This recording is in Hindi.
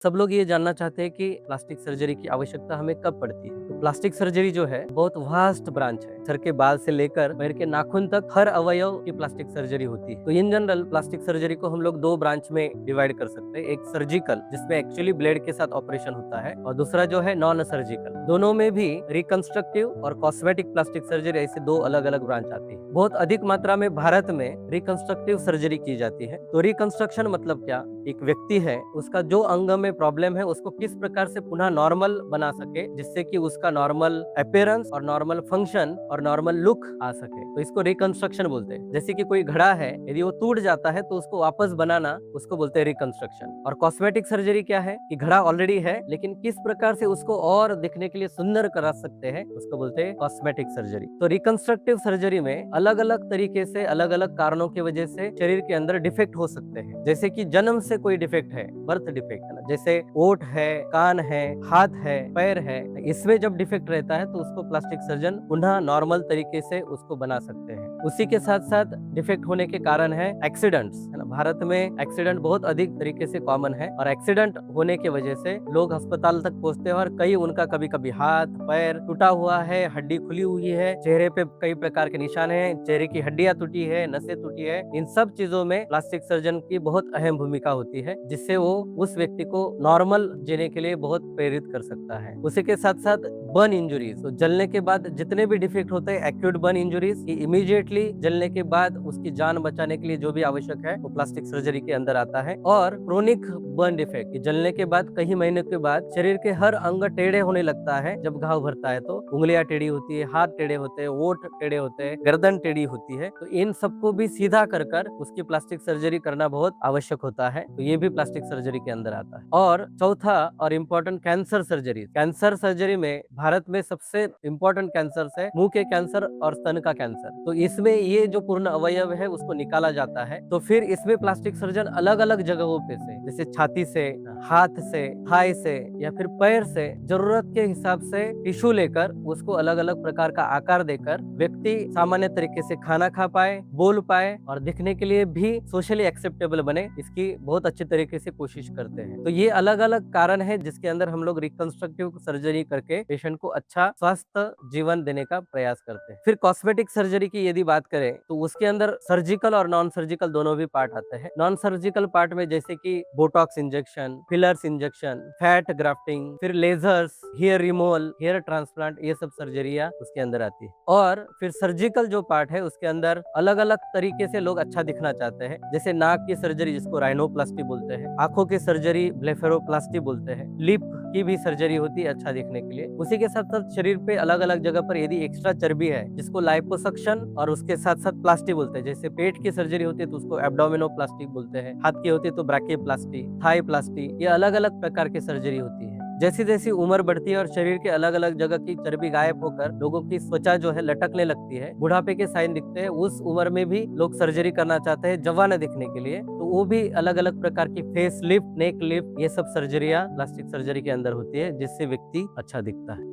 सब लोग ये जानना चाहते हैं कि प्लास्टिक सर्जरी की आवश्यकता हमें कब पड़ती है। तो प्लास्टिक सर्जरी जो है बहुत वास्ट ब्रांच है। सर के बाल से लेकर पैर के नाखून तक हर अवयव की प्लास्टिक सर्जरी होती है। तो इन जनरल प्लास्टिक सर्जरी को हम लोग दो ब्रांच में डिवाइड कर सकते हैं। एक सर्जिकल, जिसमें एक्चुअली ब्लेड के साथ ऑपरेशन होता है, और दूसरा जो है नॉन सर्जिकल। दोनों में भी रिकंस्ट्रक्टिव और कॉस्मेटिक प्लास्टिक सर्जरी ऐसे दो अलग अलग ब्रांच आती है। बहुत अधिक मात्रा में भारत में रिकंस्ट्रक्टिव सर्जरी की जाती है। तो रिकंस्ट्रक्शन मतलब क्या? एक व्यक्ति है, उसका जो अंग में प्रॉब्लम है उसको किस प्रकार से पुनः नॉर्मल बना सके, जिससे कि उसका नॉर्मल अपीयरेंस और नॉर्मल फंक्शन और नॉर्मल लुक आ सके, तो इसको रिकंस्ट्रक्शन बोलते हैं। जैसे कि कोई घड़ा है, यदि वो टूट जाता है तो उसको वापस बनाना, उसको बोलते हैं रिकंस्ट्रक्शन। और कॉस्मेटिक सर्जरी क्या है कि घड़ा ऑलरेडी है, लेकिन किस प्रकार से उसको और दिखने के लिए सुंदर करा सकते हैं, उसको बोलते हैं कॉस्मेटिक सर्जरी। तो रिकंस्ट्रक्टिव सर्जरी में अलग अलग तरीके से, अलग अलग कारणों की वजह से शरीर के अंदर डिफेक्ट हो सकते हैं। जैसे कि जन्म से कोई डिफेक्ट है, बर्थ डिफेक्ट है ना, जैसे ओठ है, कान है, हाथ है, पैर है, इसमें जब डिफेक्ट रहता है तो उसको प्लास्टिक सर्जन पुनः नॉर्मल तरीके से उसको बना सकते हैं। उसी के साथ साथ डिफेक्ट होने के कारण है एक्सीडेंट्स, है ना। भारत में एक्सीडेंट बहुत अधिक तरीके से कॉमन है, और एक्सीडेंट होने की वजह से लोग अस्पताल तक पहुंचते हैं, और कई उनका कभी कभी हाथ पैर टूटा हुआ है, हड्डी खुली हुई है, चेहरे पे कई प्रकार के निशान हैं, चेहरे की हड्डियां टूटी है, नसें टूटी है। इन सब चीजों में प्लास्टिक सर्जन की बहुत अहम भूमिका होती है, जिससे वो उस व्यक्ति को नॉर्मल जीने के लिए बहुत प्रेरित कर सकता है। उसी के साथ साथ बर्न इंजुरीज, तो जलने के बाद जितने भी डिफेक्ट होते हैं, एक्यूट बर्न इंजुरीज, इमीडिएटली जलने के बाद उसकी जान बचाने के लिए जो भी आवश्यक है वो प्लास्टिक सर्जरी के अंदर आता है। और क्रोनिक बर्न डिफेक्ट, जलने के बाद कई महीने के बाद शरीर के हर अंग टेढ़े होने लगता है। जब घाव भरता है तो उंगलियां टेढ़ी होती है, हाथ टेढ़े होते हैं, ओठ टेढ़े होते हैं, गर्दन टेढ़ी होती है। तो इन सबको भी सीधा कर उसकी प्लास्टिक सर्जरी करना बहुत आवश्यक होता है। तो ये भी प्लास्टिक सर्जरी के अंदर आता है। और चौथा और important, cancer surgery. Cancer surgery में भारत में सबसे इम्पोर्टेंट कैंसर है मुंह के कैंसर और स्तन का कैंसर। तो इसमें ये जो पूर्ण अवयव है उसको निकाला जाता है। तो फिर इसमें प्लास्टिक सर्जन अलग अलग जगहों पे से, जैसे छाती से, हाथ से, थाई से, या फिर पैर से जरूरत के हिसाब से टिश्यू लेकर उसको अलग अलग प्रकार का आकार देकर व्यक्ति सामान्य तरीके से खाना खा पाए, बोल पाए, और दिखने के लिए भी सोशली एक्सेप्टेबल बने, इसकी बहुत अच्छे तरीके से कोशिश करते हैं। तो ये अलग अलग कारण है जिसके अंदर हम लोग रिकंस्ट्रक्टिव सर्जरी करके पेशेंट को अच्छा स्वस्थ जीवन देने का प्रयास करते हैं। फिर कॉस्मेटिक सर्जरी की यदि बात करें तो उसके अंदर सर्जिकल और नॉन सर्जिकल दोनों भी पार्ट आते हैं। नॉन सर्जिकल पार्ट में जैसे कि botox injection, fillers injection, fat grafting, फिर lasers, hair removal, hair transplant, ये सब सर्जरियां उसके अंदर आती है। और फिर सर्जिकल जो पार्ट है उसके अंदर अलग अलग तरीके से लोग अच्छा दिखना चाहते हैं, जैसे नाक की सर्जरी जिसको राइनोप्लास्टी बोलते हैं, आंखों की सर्जरी ब्लेफेरोप्लास्टी बोलते हैं, लिप की भी सर्जरी होती है अच्छा दिखने के लिए। उसी के साथ साथ शरीर पे अलग अलग जगह पर यदि एक्स्ट्रा चर्बी है, जिसको लाइपोसक्शन और उसके साथ साथ प्लास्टी बोलते हैं, जैसे पेट की सर्जरी होती है तो उसको एब्डोमिनोप्लास्टी बोलते हैं, हाथ की होती है तो ब्रैकियोप्लास्टी, थाई प्लास्टी, ये अलग अलग प्रकार की सर्जरी होती है। जैसी जैसी उम्र बढ़ती है और शरीर के अलग अलग जगह की चर्बी गायब होकर लोगों की त्वचा जो है लटकने लगती है, बुढ़ापे के साइन दिखते हैं, उस उम्र में भी लोग सर्जरी करना चाहते हैं जवान दिखने के लिए। तो वो भी अलग अलग प्रकार की फेस लिफ्ट, नेक लिफ्ट, ये सब सर्जरियां प्लास्टिक सर्जरी के अंदर होती है, जिससे व्यक्ति अच्छा दिखता है।